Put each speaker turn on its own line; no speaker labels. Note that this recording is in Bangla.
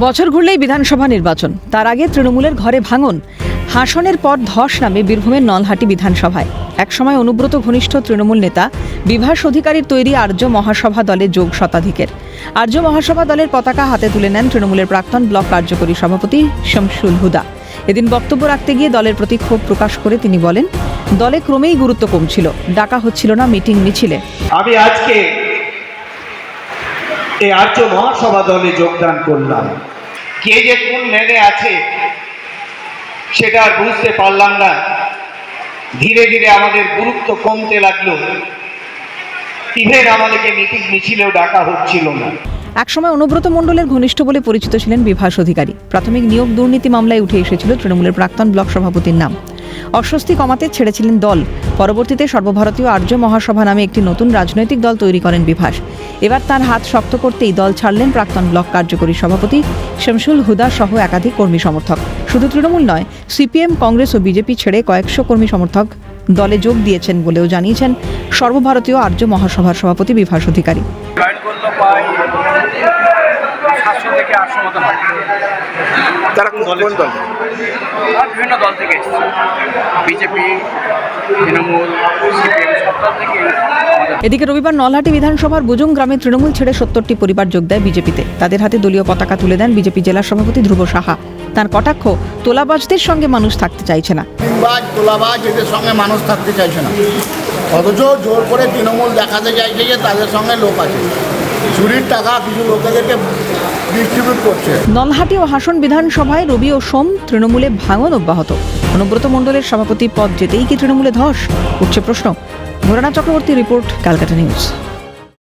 বছর ঘুরলেই বিধানসভা নির্বাচন, তার আগে তৃণমূলের ঘরে ভাঙন। হাসনের পর ধস নামে বীরভূমের নলহাটি বিধানসভায়। একসময় অনুব্রত ঘনিষ্ঠ তৃণমূল নেতা বিভাস অধিকারীর তৈরি আর্য মহাসভা দলে যোগ শতাধিকের। আর্য মহাসভা দলের পতাকা হাতে তুলে নেন তৃণমূলের প্রাক্তন ব্লক কার্যকরী সভাপতি শামসুল হুদা। এদিন বক্তব্য রাখতে গিয়ে দলের প্রতি ক্ষোভ প্রকাশ করে তিনি বলেন, দলে ক্রমেই গুরুত্ব কমছিল, ডাকা হচ্ছিল না মিটিং মিছিলে।
আমি আজকে এই আর্য মহাসভা দলে যোগদান করলাম। কে যে কোন লেনে আছে সেটা আর বুঝতে পারলাম না। ধীরে ধীরে আমাদের গুরুত্ব কমতে লাগলো, ইভেন আমাদেরকে মিটিং মিছিলেও ডাকা হচ্ছিল না।
একসময় অনুব্রত মণ্ডলের ঘনিষ্ঠ বলে পরিচিত ছিলেন বিভাস অধিকারী। প্রাথমিক নিয়োগ দুর্নীতি মামলায় উঠে এসেছিল তৃণমূলের প্রাক্তন ব্লক সভাপতির নাম। অস্বস্তি কমাতে ছেড়েছিলেন দল। পরবর্তীতে সর্বভারতীয় আর্য মহাসভা নামে একটি নতুন রাজনৈতিক দল তৈরি করেন বিভাস। এবার তার হাত শক্ত করতেই দল ছাড়লেন প্রাক্তন ব্লক কার্যকরী সভাপতি শামসুল হুদা সহ একাধিক কর্মী সমর্থক। শুধু তৃণমূল নয়, সিপিএম, কংগ্রেস ও বিজেপি ছেড়ে কয়েকশো কর্মী সমর্থক দলে যোগ দিয়েছেন বলেও জানিয়েছেন সর্বভারতীয় আর্য মহাসভার সভাপতি বিভাস অধিকারী।
তারা কোন দল?
বিভিন্ন দল থেকে বিজেপি, তৃণমূল, সব দল থেকে।
এদিকে রবিবার নলহাটি বিধানসভার বুজুং গ্রামে তৃণমূল ছেড়ে 70টি পরিবার যোগ দেয় বিজেপিতে। তাদের হাতে দলীয় পতাকা তুলে দেন বিজেপি জেলা সভাপতি ধ্রুব সাহা। তার কটাক্ষ, তোলাবাজদের সঙ্গে মানুষ থাকতে চাইছে না।
তোলাবাজ এদের সঙ্গে মানুষ থাকতে চাইছে না, অথচ জোর করে তৃণমূল দেখাতে চাইছে যে তাদের সঙ্গে লোক আছে। চুরির টাকা কিছু লোকেদেরকে ডিস্ট্রিবিউট করছে।
নলহাটি ও হাসন বিধানসভায় রবি ও সোম তৃণমূলে ভাঙন অব্যাহত। অনুব্রত মণ্ডলের সভাপতি পদ যেতেই কি তৃণমূলে ধস? উঠছে প্রশ্ন। ভোরানা চক্রবর্তী রিপোর্ট, ক্যালকাটা নিউজ।